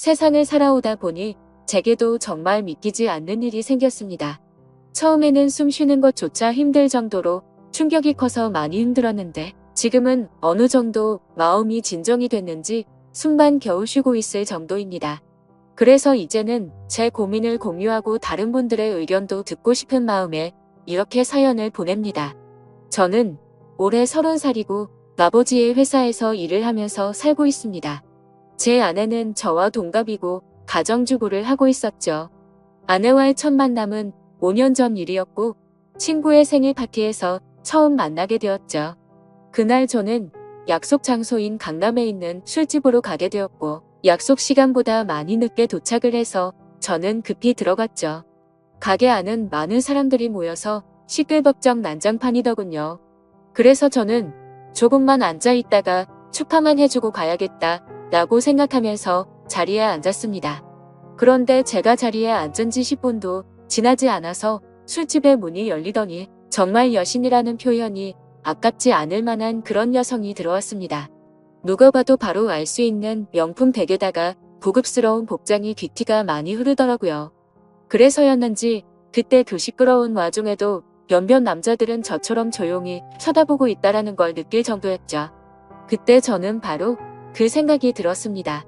세상을 살아오다 보니 제게도 정말 믿기지 않는 일이 생겼습니다. 처음에는 숨 쉬는 것조차 힘들 정도로 충격이 커서 많이 힘들었는데 지금은 어느 정도 마음이 진정이 됐는지 숨만 겨우 쉬고 있을 정도입니다. 그래서 이제는 제 고민을 공유하고 다른 분들의 의견도 듣고 싶은 마음에 이렇게 사연을 보냅니다. 저는 올해 30살이고 아버지의 회사에서 일을 하면서 살고 있습니다. 제 아내는 저와 동갑이고 가정주부를 하고 있었죠. 아내와의 첫 만남은 5년 전 일이었고 친구의 생일 파티에서 처음 만나게 되었죠. 그날 저는 약속 장소인 강남에 있는 술집으로 가게 되었고 약속 시간보다 많이 늦게 도착을 해서 저는 급히 들어갔죠. 가게 안은 많은 사람들이 모여서 시끌벅적 난장판이더군요. 그래서 저는 조금만 앉아 있다가 축하만 해주고 가야겠다 라고 생각하면서 자리에 앉았습니다. 그런데 제가 자리에 앉은 지 10분도 지나지 않아서 술집의 문이 열리더니 정말 여신이라는 표현이 아깝지 않을 만한 그런 여성이 들어왔습니다. 누가 봐도 바로 알 수 있는 명품 댁에다가 고급스러운 복장이 귀티가 많이 흐르더라고요. 그래서였는지 그때 그 시끄러운 와중에도 몇몇 남자들은 저처럼 조용히 쳐다보고 있다라는 걸 느낄 정도였죠. 그때 저는 바로 그 생각이 들었습니다.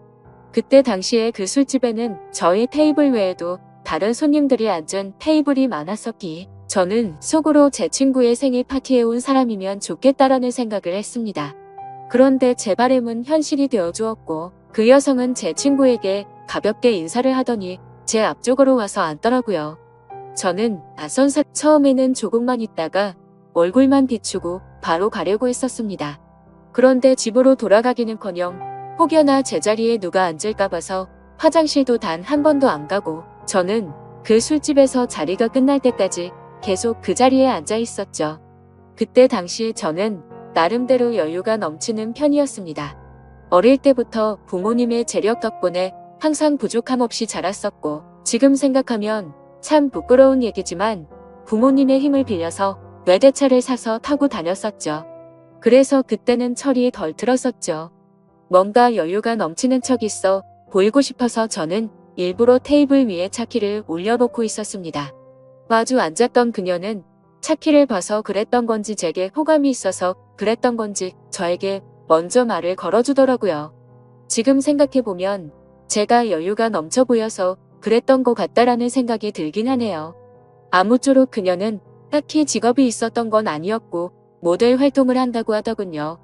그때 당시에 그 술집에는 저희 테이블 외에도 다른 손님들이 앉은 테이블이 많았었기에 저는 속으로 제 친구의 생일 파티에 온 사람이면 좋겠다라는 생각을 했습니다. 그런데 제 바람은 현실이 되어 주었고 그 여성은 제 친구에게 가볍게 인사를 하더니 제 앞쪽으로 와서 앉더라고요. 저는 처음에는 조금만 있다가 얼굴만 비추고 바로 가려고 했었습니다. 그런데 집으로 돌아가기는커녕 혹여나 제자리에 누가 앉을까 봐서 화장실도 단 한 번도 안 가고 저는 그 술집에서 자리가 끝날 때까지 계속 그 자리에 앉아 있었죠. 그때 당시 저는 나름대로 여유가 넘치는 편이었습니다. 어릴 때부터 부모님의 재력 덕분에 항상 부족함 없이 자랐었고 지금 생각하면 참 부끄러운 얘기지만 부모님의 힘을 빌려서 외제차를 사서 타고 다녔었죠. 그래서 그때는 철이 덜 들었었죠. 뭔가 여유가 넘치는 척 있어 보이고 싶어서 저는 일부러 테이블 위에 차키를 올려놓고 있었습니다. 마주 앉았던 그녀는 차키를 봐서 그랬던 건지 제게 호감이 있어서 그랬던 건지 저에게 먼저 말을 걸어주더라고요. 지금 생각해보면 제가 여유가 넘쳐 보여서 그랬던 것 같다라는 생각이 들긴 하네요. 아무쪼록 그녀는 딱히 직업이 있었던 건 아니었고 모델 활동을 한다고 하더군요.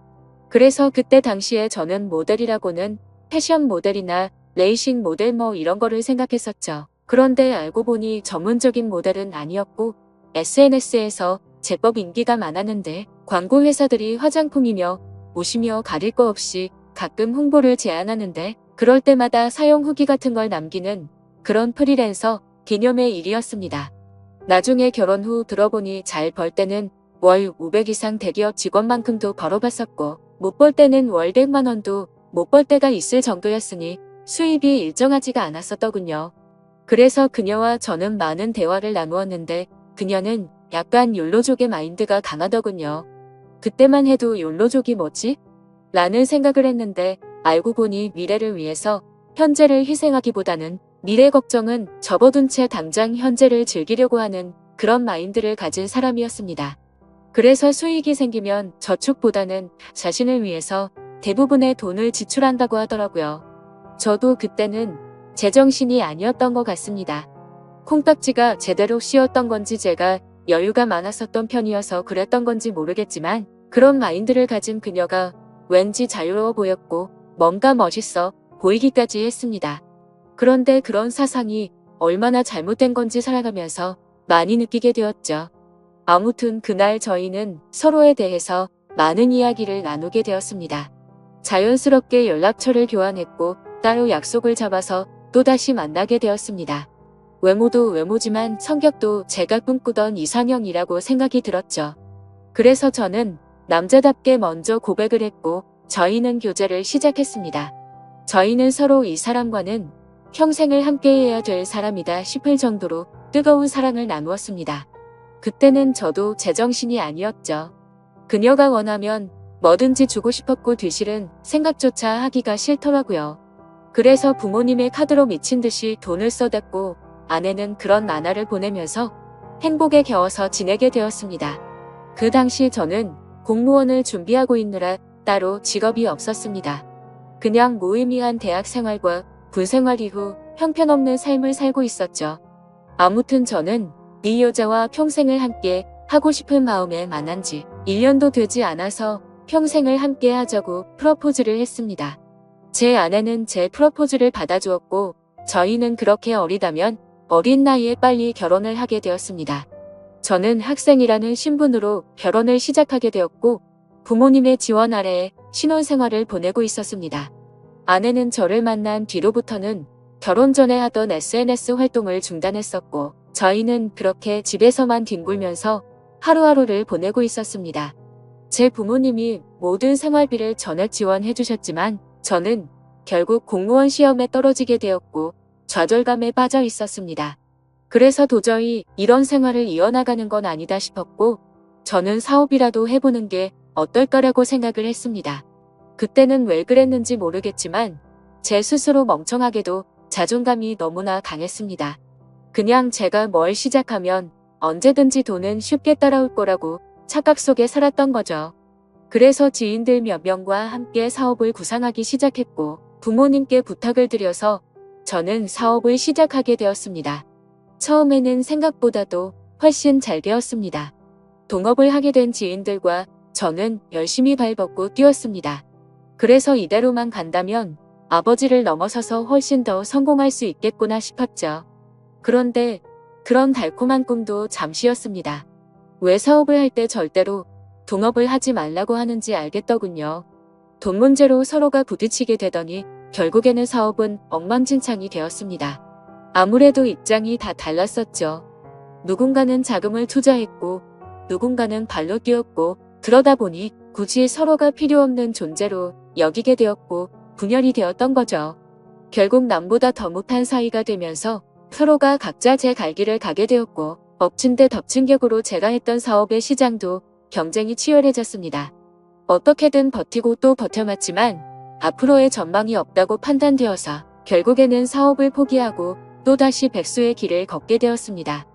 그래서 그때 당시에 저는 모델이라고는 패션 모델이나 레이싱 모델 뭐 이런 거를 생각했었죠. 그런데 알고 보니 전문적인 모델은 아니었고 SNS에서 제법 인기가 많았는데 광고 회사들이 화장품이며 옷이며 가릴 거 없이 가끔 홍보를 제안하는데 그럴 때마다 사용 후기 같은 걸 남기는 그런 프리랜서 개념의 일이었습니다. 나중에 결혼 후 들어보니 잘 벌 때는 월 500 이상 대기업 직원만큼도 벌어봤었고 못 벌 때는 월 100만 원도 못 벌 때가 있을 정도였으니 수입이 일정하지가 않았었더군요. 그래서 그녀와 저는 많은 대화를 나누었는데 그녀는 약간 욜로족의 마인드가 강하더군요. 그때만 해도 욜로족이 뭐지? 라는 생각을 했는데 알고 보니 미래를 위해서 현재를 희생하기보다는 미래 걱정은 접어둔 채 당장 현재를 즐기려고 하는 그런 마인드를 가진 사람이었습니다. 그래서 수익이 생기면 저축보다는 자신을 위해서 대부분의 돈을 지출한다고 하더라고요. 저도 그때는 제정신이 아니었던 것 같습니다. 콩딱지가 제대로 씌었던 건지 제가 여유가 많았었던 편이어서 그랬던 건지 모르겠지만 그런 마인드를 가진 그녀가 왠지 자유로워 보였고 뭔가 멋있어 보이기까지 했습니다. 그런데 그런 사상이 얼마나 잘못된 건지 살아가면서 많이 느끼게 되었죠. 아무튼 그날 저희는 서로에 대해서 많은 이야기를 나누게 되었습니다. 자연스럽게 연락처를 교환했고 따로 약속을 잡아서 또다시 만나게 되었습니다. 외모도 외모지만 성격도 제가 꿈꾸던 이상형이라고 생각이 들었죠. 그래서 저는 남자답게 먼저 고백을 했고 저희는 교제를 시작했습니다. 저희는 서로 이 사람과는 평생을 함께해야 될 사람이다 싶을 정도로 뜨거운 사랑을 나누었습니다. 그때는 저도 제정신이 아니었죠. 그녀가 원하면 뭐든지 주고 싶었고 뒤실은 생각조차 하기가 싫더라고요. 그래서 부모님의 카드로 미친 듯이 돈을 써댔고 아내는 그런 나날을 보내면서 행복에 겨워서 지내게 되었습니다. 그 당시 저는 공무원을 준비하고 있느라 따로 직업이 없었습니다. 그냥 무의미한 대학 생활과 군 생활 이후 형편없는 삶을 살고 있었죠. 아무튼 저는 이 여자와 평생을 함께 하고 싶은 마음에 만난 지 1년도 되지 않아서 평생을 함께 하자고 프러포즈를 했습니다. 제 아내는 제 프러포즈를 받아주었고 저희는 그렇게 어리다면 어린 나이에 빨리 결혼을 하게 되었습니다. 저는 학생이라는 신분으로 결혼을 시작하게 되었고 부모님의 지원 아래에 신혼생활을 보내고 있었습니다. 아내는 저를 만난 뒤로부터는 결혼 전에 하던 SNS 활동을 중단했었고 저희는 그렇게 집에서만 뒹굴면서 하루하루를 보내고 있었습니다. 제 부모님이 모든 생활비를 전액 지원해 주셨지만 저는 결국 공무원 시험에 떨어지게 되었고 좌절감에 빠져 있었습니다. 그래서 도저히 이런 생활을 이어나가는 건 아니다 싶었고 저는 사업이라도 해보는 게 어떨까라고 생각을 했습니다. 그때는 왜 그랬는지 모르겠지만 제 스스로 멍청하게도 자존감이 너무나 강했습니다. 그냥 제가 뭘 시작하면 언제든지 돈은 쉽게 따라올 거라고 착각 속에 살았던 거죠. 그래서 지인들 몇 명과 함께 사업을 구상하기 시작했고 부모님께 부탁을 드려서 저는 사업을 시작하게 되었습니다. 처음에는 생각보다도 훨씬 잘 되었습니다. 동업을 하게 된 지인들과 저는 열심히 발벗고 뛰었습니다. 그래서 이대로만 간다면 아버지를 넘어서서 훨씬 더 성공할 수 있겠구나 싶었죠. 그런데 그런 달콤한 꿈도 잠시였습니다. 왜 사업을 할 때 절대로 동업을 하지 말라고 하는지 알겠더군요. 돈 문제로 서로가 부딪히게 되더니 결국에는 사업은 엉망진창이 되었습니다. 아무래도 입장이 다 달랐었죠. 누군가는 자금을 투자했고 누군가는 발로 뛰었고 그러다 보니 굳이 서로가 필요 없는 존재로 여기게 되었고 분열이 되었던 거죠. 결국 남보다 더 못한 사이가 되면서 서로가 각자 제 갈 길을 가게 되었고 엎친 데 덮친 격으로 제가 했던 사업의 시장도 경쟁이 치열해졌습니다. 어떻게든 버티고 또 버텨왔지만 앞으로의 전망이 없다고 판단되어서 결국에는 사업을 포기하고 또다시 백수의 길을 걷게 되었습니다.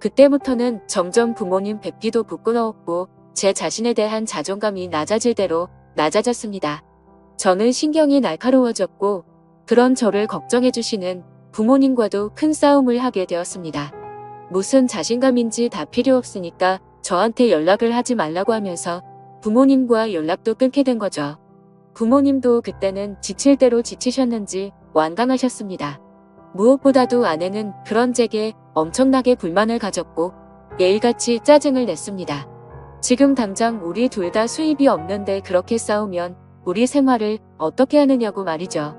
그때부터는 점점 부모님 뵙기도 부끄러웠고 제 자신에 대한 자존감이 낮아질 대로 낮아졌습니다. 저는 신경이 날카로워졌고 그런 저를 걱정해주시는 부모님과도 큰 싸움을 하게 되었습니다. 무슨 자신감인지 다 필요 없으니까 저한테 연락을 하지 말라고 하면서 부모님과 연락도 끊게 된 거죠. 부모님도 그때는 지칠 대로 지치셨는지 완강하셨습니다. 무엇보다도 아내는 그런 제게 엄청나게 불만을 가졌고 매일같이 짜증을 냈습니다. 지금 당장 우리 둘 다 수입이 없는데 그렇게 싸우면 우리 생활을 어떻게 하느냐고 말이죠.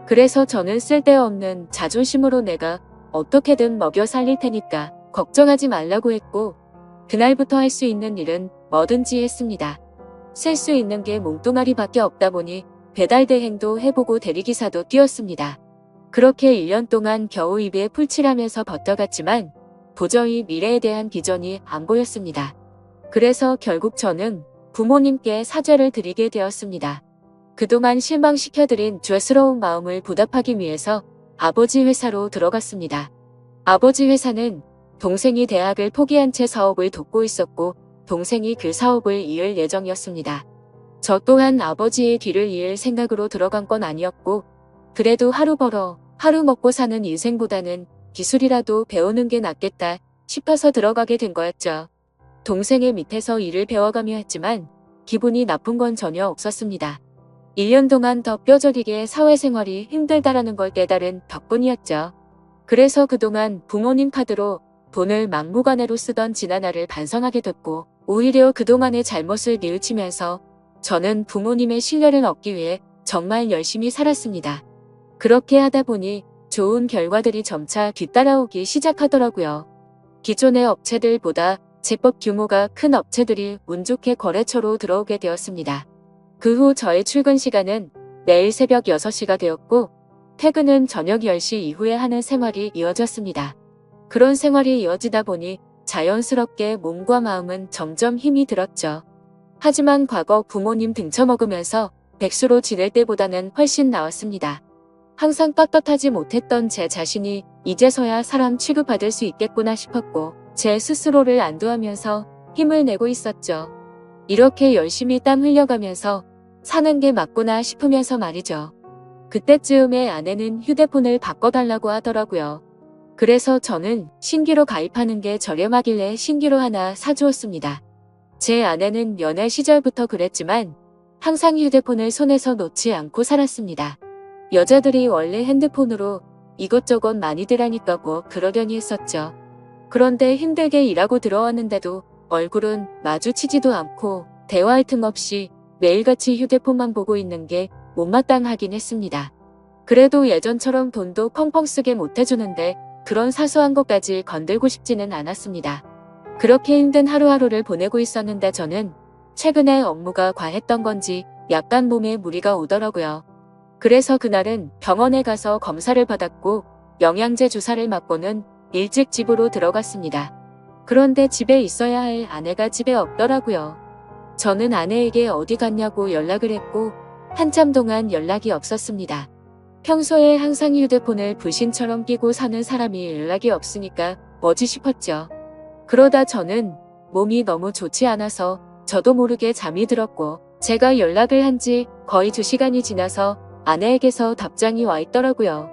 그래서 저는 쓸데없는 자존심으로 내가 어떻게든 먹여 살릴 테니까 걱정하지 말라고 했고 그날부터 할 수 있는 일은 뭐든지 했습니다. 쓸 수 있는 게 몸뚱아리밖에 없다 보니 배달 대행도 해보고 대리기사도 뛰었습니다. 그렇게 1년 동안 겨우 입에 풀칠하면서 버텨갔지만 도저히 미래에 대한 비전이 안 보였습니다. 그래서 결국 저는 부모님께 사죄를 드리게 되었습니다. 그동안 실망시켜드린 죄스러운 마음을 보답하기 위해서 아버지 회사로 들어갔습니다. 아버지 회사는 동생이 대학을 포기한 채 사업을 돕고 있었고 동생이 그 사업을 이을 예정이었습니다. 저 또한 아버지의 뒤를 이을 생각으로 들어간 건 아니었고 그래도 하루 벌어 하루 먹고 사는 인생보다는 기술이라도 배우는 게 낫겠다 싶어서 들어가게 된 거였죠. 동생의 밑에서 일을 배워가며 했지만 기분이 나쁜 건 전혀 없었습니다. 1년 동안 더 뼈저리게 사회생활이 힘들다라는 걸 깨달은 덕분이었죠. 그래서 그동안 부모님 카드로 돈을 막무가내로 쓰던 지나날을 반성하게 됐고 오히려 그동안의 잘못을 뉘우치면서 저는 부모님의 신뢰를 얻기 위해 정말 열심히 살았습니다. 그렇게 하다 보니 좋은 결과들이 점차 뒤따라오기 시작하더라고요. 기존의 업체들보다 제법 규모가 큰 업체들이 운 좋게 거래처로 들어오게 되었습니다. 그 후 저의 출근 시간은 매일 새벽 6시가 되었고 퇴근은 저녁 10시 이후에 하는 생활이 이어졌습니다. 그런 생활이 이어지다 보니 자연스럽게 몸과 마음은 점점 힘이 들었죠. 하지만 과거 부모님 등쳐먹으면서 백수로 지낼 때보다는 훨씬 나았습니다. 항상 떳떳하지 못했던 제 자신이 이제서야 사람 취급받을 수 있겠구나 싶었고 제 스스로를 안도하면서 힘을 내고 있었죠. 이렇게 열심히 땀 흘려가면서 사는 게 맞구나 싶으면서 말이죠. 그때쯤에 아내는 휴대폰을 바꿔달라고 하더라고요. 그래서 저는 신기로 가입하는 게 저렴하길래 신기로 하나 사주었습니다. 제 아내는 연애 시절부터 그랬지만 항상 휴대폰을 손에서 놓지 않고 살았습니다. 여자들이 원래 핸드폰으로 이것저것 많이들 하니까 뭐 그러려니 했었죠. 그런데 힘들게 일하고 들어왔는데도 얼굴은 마주치지도 않고 대화할 틈 없이 매일같이 휴대폰만 보고 있는 게 못마땅하긴 했습니다. 그래도 예전처럼 돈도 펑펑 쓰게 못해주는데 그런 사소한 것까지 건들고 싶지는 않았습니다. 그렇게 힘든 하루하루를 보내고 있었는데 저는 최근에 업무가 과했던 건지 약간 몸에 무리가 오더라고요. 그래서 그날은 병원에 가서 검사를 받았고 영양제 주사를 맞고는 일찍 집으로 들어갔습니다. 그런데 집에 있어야 할 아내가 집에 없더라고요. 저는 아내에게 어디 갔냐고 연락을 했고 한참 동안 연락이 없었습니다. 평소에 항상 휴대폰을 불신처럼 끼고 사는 사람이 연락이 없으니까 뭐지 싶었죠. 그러다 저는 몸이 너무 좋지 않아서 저도 모르게 잠이 들었고 제가 연락을 한 지 거의 2시간이 지나서 아내에게서 답장이 와 있더라고요.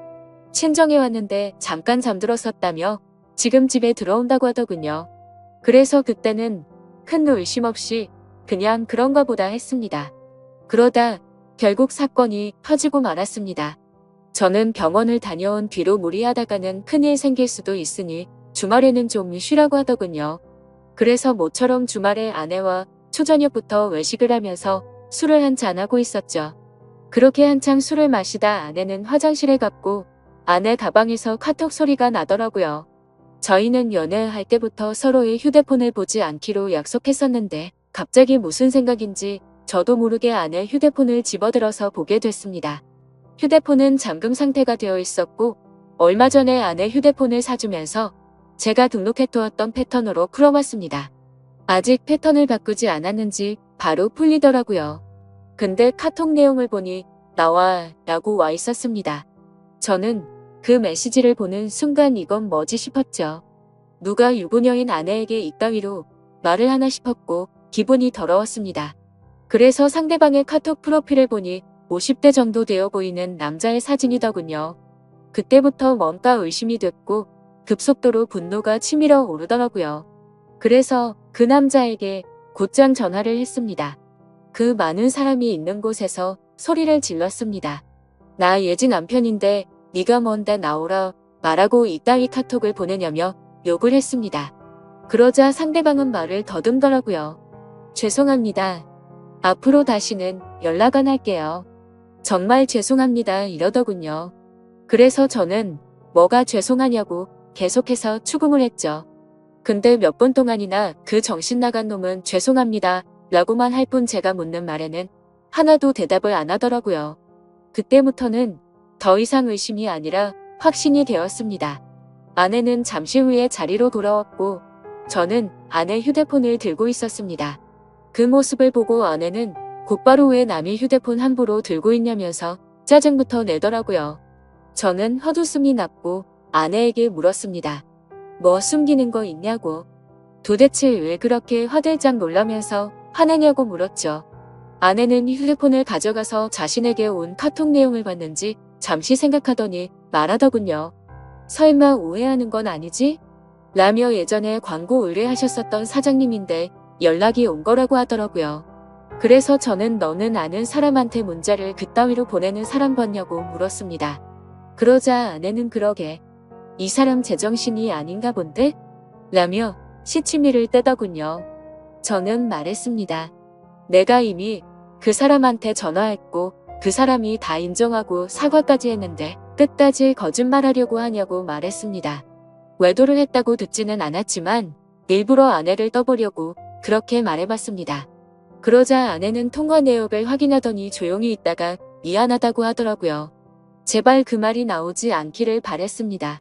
친정에 왔는데 잠깐 잠들었었다며 지금 집에 들어온다고 하더군요. 그래서 그때는 큰 의심 없이 그냥 그런가 보다 했습니다. 그러다 결국 사건이 터지고 말았습니다. 저는 병원을 다녀온 뒤로 무리하다가는 큰일 생길 수도 있으니 주말에는 좀 쉬라고 하더군요. 그래서 모처럼 주말에 아내와 초저녁부터 외식을 하면서 술을 한잔하고 있었죠. 그렇게 한창 술을 마시다 아내는 화장실에 갔고 아내 가방에서 카톡 소리가 나더라고요. 저희는 연애할 때부터 서로의 휴대폰을 보지 않기로 약속했었는데 갑자기 무슨 생각인지 저도 모르게 아내 휴대폰을 집어들어서 보게 됐습니다. 휴대폰은 잠금 상태가 되어 있었고 얼마 전에 아내 휴대폰을 사주면서 제가 등록해두었던 패턴으로 풀어봤습니다. 아직 패턴을 바꾸지 않았는지 바로 풀리더라고요. 근데 카톡 내용을 보니 나와 라고 와 있었습니다. 저는 그 메시지를 보는 순간 이건 뭐지 싶었죠. 누가 유부녀인 아내에게 이따위로 말을 하나 싶었고 기분이 더러웠습니다. 그래서 상대방의 카톡 프로필을 보니 50대 정도 되어 보이는 남자의 사진이더군요. 그때부터 뭔가 의심이 됐고 급속도로 분노가 치밀어 오르더라고요. 그래서 그 남자에게 곧장 전화를 했습니다. 그 많은 사람이 있는 곳에서 소리를 질렀습니다. 나 예지 남편인데 네가 뭔데 나오라 말하고 이따위 카톡을 보내냐며 욕을 했습니다. 그러자 상대방은 말을 더듬더라고요. 죄송합니다. 앞으로 다시는 연락 안 할게요. 정말 죄송합니다 이러더군요. 그래서 저는 뭐가 죄송하냐고 계속해서 추궁을 했죠. 근데 몇 분 동안이나 그 정신 나간 놈은 죄송합니다 라고만 할 뿐 제가 묻는 말에는 하나도 대답을 안 하더라고요. 그때부터는 더 이상 의심이 아니라 확신이 되었습니다. 아내는 잠시 후에 자리로 돌아왔고 저는 아내 휴대폰을 들고 있었습니다. 그 모습을 보고 아내는 곧바로 왜 남의 휴대폰 함부로 들고 있냐면서 짜증부터 내더라고요. 저는 헛웃음이 났고 아내에게 물었습니다. 뭐 숨기는 거 있냐고. 도대체 왜 그렇게 화들짝 놀라면서 화내냐고 물었죠. 아내는 휴대폰을 가져가서 자신에게 온 카톡 내용을 봤는지 잠시 생각하더니 말하더군요. 설마 오해하는 건 아니지? 라며 예전에 광고 의뢰하셨었던 사장님인데 연락이 온 거라고 하더라고요. 그래서 저는 너는 아는 사람한테 문자를 그따위로 보내는 사람 봤냐고 물었습니다. 그러자 아내는 그러게 이 사람 제정신이 아닌가 본데? 라며 시치미를 떼더군요. 저는 말했습니다. 내가 이미 그 사람한테 전화했고 그 사람이 다 인정하고 사과까지 했는데 끝까지 거짓말하려고 하냐고 말했습니다. 외도를 했다고 듣지는 않았지만 일부러 아내를 떠보려고 그렇게 말해봤습니다. 그러자 아내는 통화 내역을 확인하더니 조용히 있다가 미안하다고 하더라고요. 제발 그 말이 나오지 않기를 바랬습니다.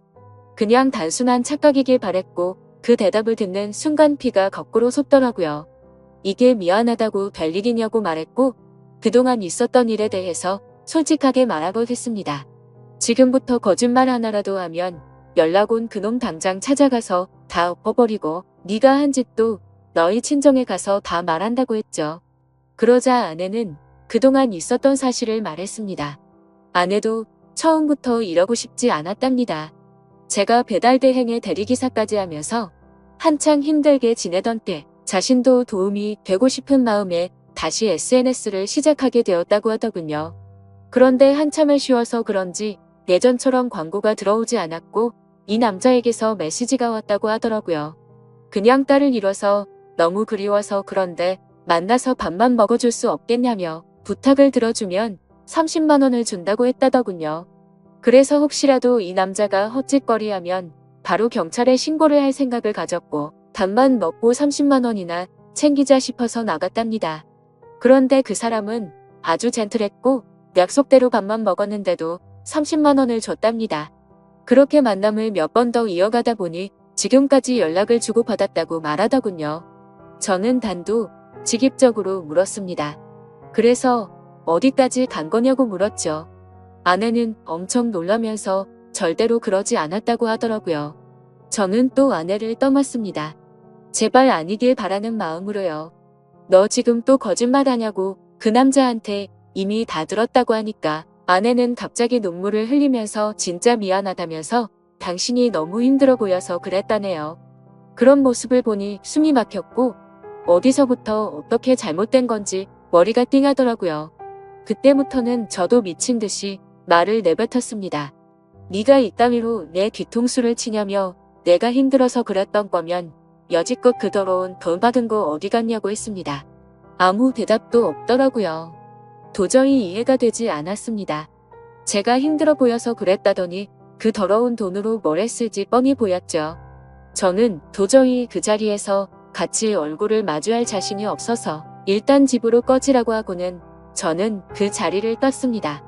그냥 단순한 착각이길 바랬고 그 대답을 듣는 순간 피가 거꾸로 솟더라고요. 이게 미안하다고 별일이냐고 말했고 그동안 있었던 일에 대해서 솔직하게 말하고 했습니다. 지금부터 거짓말 하나라도 하면 연락 온 그놈 당장 찾아가서 다 엎어버리고 네가 한 짓도 너희 친정에 가서 다 말한다고 했죠. 그러자 아내는 그동안 있었던 사실을 말했습니다. 아내도 처음부터 이러고 싶지 않았답니다. 제가 배달 대행의 대리기사까지 하면서 한창 힘들게 지내던 때 자신도 도움이 되고 싶은 마음에 다시 SNS를 시작하게 되었다고 하더군요. 그런데 한참을 쉬어서 그런지 예전처럼 광고가 들어오지 않았고 이 남자에게서 메시지가 왔다고 하더라고요. 그냥 딸을 잃어서 너무 그리워서 그런데 만나서 밥만 먹어줄 수 없겠냐며 부탁을 들어주면 30만 원을 준다고 했다더군요. 그래서 혹시라도 이 남자가 헛짓거리하면 바로 경찰에 신고를 할 생각을 가졌고 밥만 먹고 30만 원이나 챙기자 싶어서 나갔답니다. 그런데 그 사람은 아주 젠틀했고 약속대로 밥만 먹었는데도 30만 원을 줬답니다. 그렇게 만남을 몇 번 더 이어가다 보니 지금까지 연락을 주고받았다고 말하더군요. 저는 단도직입적으로 물었습니다. 그래서 어디까지 간 거냐고 물었죠. 아내는 엄청 놀라면서 절대로 그러지 않았다고 하더라고요. 저는 또 아내를 떠맡습니다. 제발 아니길 바라는 마음으로요. 너 지금 또 거짓말하냐고 그 남자한테 이미 다 들었다고 하니까 아내는 갑자기 눈물을 흘리면서 진짜 미안하다면서 당신이 너무 힘들어 보여서 그랬다네요. 그런 모습을 보니 숨이 막혔고 어디서부터 어떻게 잘못된 건지 머리가 띵하더라고요. 그때부터는 저도 미친 듯이 말을 내뱉었습니다. 네가 이따위로 내 뒤통수를 치냐며 내가 힘들어서 그랬던 거면 여지껏 그 더러운 돈 받은 거 어디 갔냐고 했습니다. 아무 대답도 없더라고요. 도저히 이해가 되지 않았습니다. 제가 힘들어 보여서 그랬다더니 그 더러운 돈으로 뭘 했을지 뻔히 보였죠. 저는 도저히 그 자리에서 같이 얼굴을 마주할 자신이 없어서 일단 집으로 꺼지라고 하고는 저는 그 자리를 떴습니다.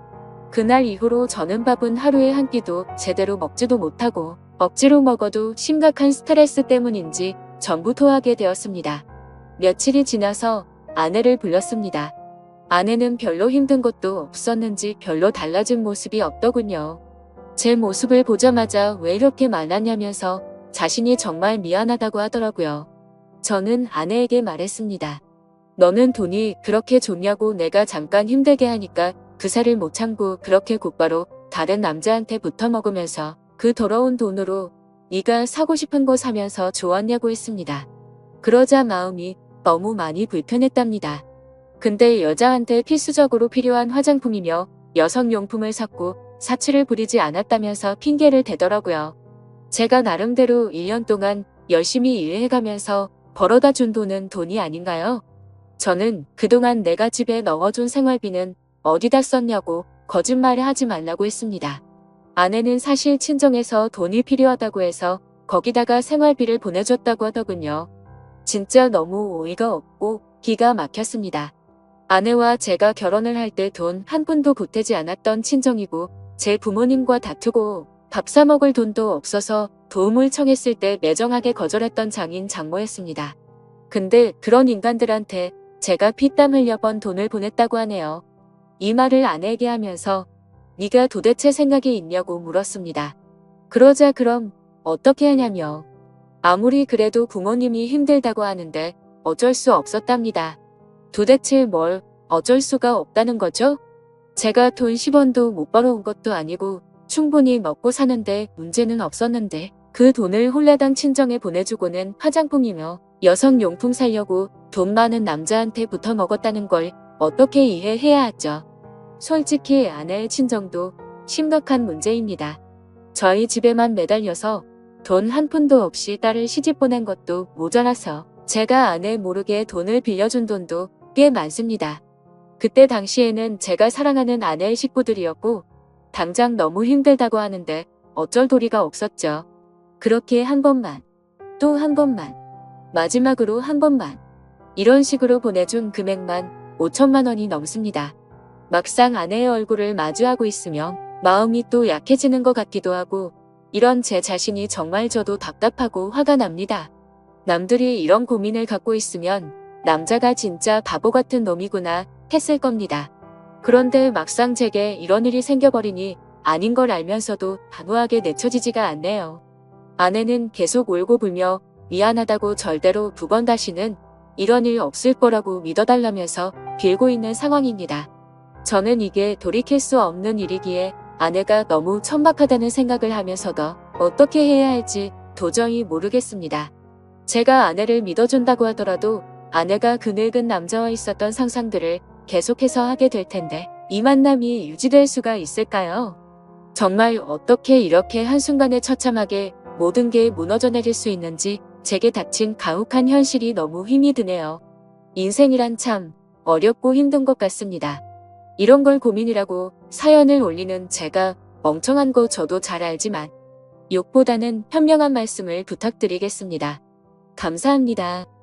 그날 이후로 저는 밥은 하루에 한 끼도 제대로 먹지도 못하고 억지로 먹어도 심각한 스트레스 때문인지 전부 토하게 되었습니다. 며칠이 지나서 아내를 불렀습니다. 아내는 별로 힘든 것도 없었는지 별로 달라진 모습이 없더군요. 제 모습을 보자마자 왜 이렇게 말랐냐면서 자신이 정말 미안하다고 하더라고요. 저는 아내에게 말했습니다. 너는 돈이 그렇게 좋냐고 내가 잠깐 힘들게 하니까 그 살을 못 참고 그렇게 곧바로 다른 남자한테 붙어먹으면서 그 더러운 돈으로 네가 사고 싶은 거 사면서 좋았냐고 했습니다. 그러자 마음이 너무 많이 불편했답니다. 근데 여자한테 필수적으로 필요한 화장품이며 여성용품을 샀고 사치를 부리지 않았다면서 핑계를 대더라고요. 제가 나름대로 1년 동안 열심히 일해가면서 벌어다 준 돈은 돈이 아닌가요? 저는 그동안 내가 집에 넣어준 생활비는 어디다 썼냐고 거짓말을 하지 말라고 했습니다. 아내는 사실 친정에서 돈이 필요하다고 해서 거기다가 생활비를 보내줬다고 하더군요. 진짜 너무 어이가 없고 기가 막혔습니다. 아내와 제가 결혼을 할 때 돈 한 푼도 보태지 않았던 친정이고 제 부모님과 다투고 밥 사 먹을 돈도 없어서 도움을 청했을 때 매정하게 거절했던 장인 장모였습니다. 근데 그런 인간들한테 제가 피땀 흘려 번 돈을 보냈다고 하네요. 이 말을 아내에게 하면서 네가 도대체 생각이 있냐고 물었습니다. 그러자 그럼 어떻게 하냐며. 아무리 그래도 부모님이 힘들다고 하는데 어쩔 수 없었답니다. 도대체 뭘 어쩔 수가 없다는 거죠? 제가 돈 10원도 못 벌어온 것도 아니고 충분히 먹고 사는데 문제는 없었는데 그 돈을 홀라당 친정에 보내주고는 화장품이며 여성용품 사려고 돈 많은 남자한테 붙어 먹었다는 걸 어떻게 이해해야 하죠? 솔직히 아내의 친정도 심각한 문제입니다. 저희 집에만 매달려서 돈 한 푼도 없이 딸을 시집 보낸 것도 모자라서 제가 아내 모르게 돈을 빌려준 돈도 꽤 많습니다. 그때 당시에는 제가 사랑하는 아내의 식구들이었고 당장 너무 힘들다고 하는데 어쩔 도리가 없었죠. 그렇게 한 번만, 또 한 번만, 마지막으로 한 번만 이런 식으로 보내준 금액만 5천만 원이 넘습니다. 막상 아내의 얼굴을 마주하고 있으면 마음이 또 약해지는 것 같기도 하고 이런 제 자신이 정말 저도 답답하고 화가 납니다. 남들이 이런 고민을 갖고 있으면 남자가 진짜 바보 같은 놈이구나 했을 겁니다. 그런데 막상 제게 이런 일이 생겨버리니 아닌 걸 알면서도 단호하게 내쳐지지가 않네요. 아내는 계속 울고 불며 미안하다고 절대로 2번 다시는 이런 일 없을 거라고 믿어달라면서 빌고 있는 상황입니다. 저는 이게 돌이킬 수 없는 일이기에 아내가 너무 천박하다는 생각을 하면서도 어떻게 해야 할지 도저히 모르겠습니다. 제가 아내를 믿어준다고 하더라도 아내가 그 늙은 남자와 있었던 상상들을 계속해서 하게 될 텐데 이 만남이 유지될 수가 있을까요? 정말 어떻게 이렇게 한순간에 처참하게 모든 게 무너져 내릴 수 있는지 제게 닥친 가혹한 현실이 너무 힘이 드네요. 인생이란 참 어렵고 힘든 것 같습니다. 이런 걸 고민이라고 사연을 올리는 제가 멍청한 거 저도 잘 알지만 욕보다는 현명한 말씀을 부탁드리겠습니다. 감사합니다.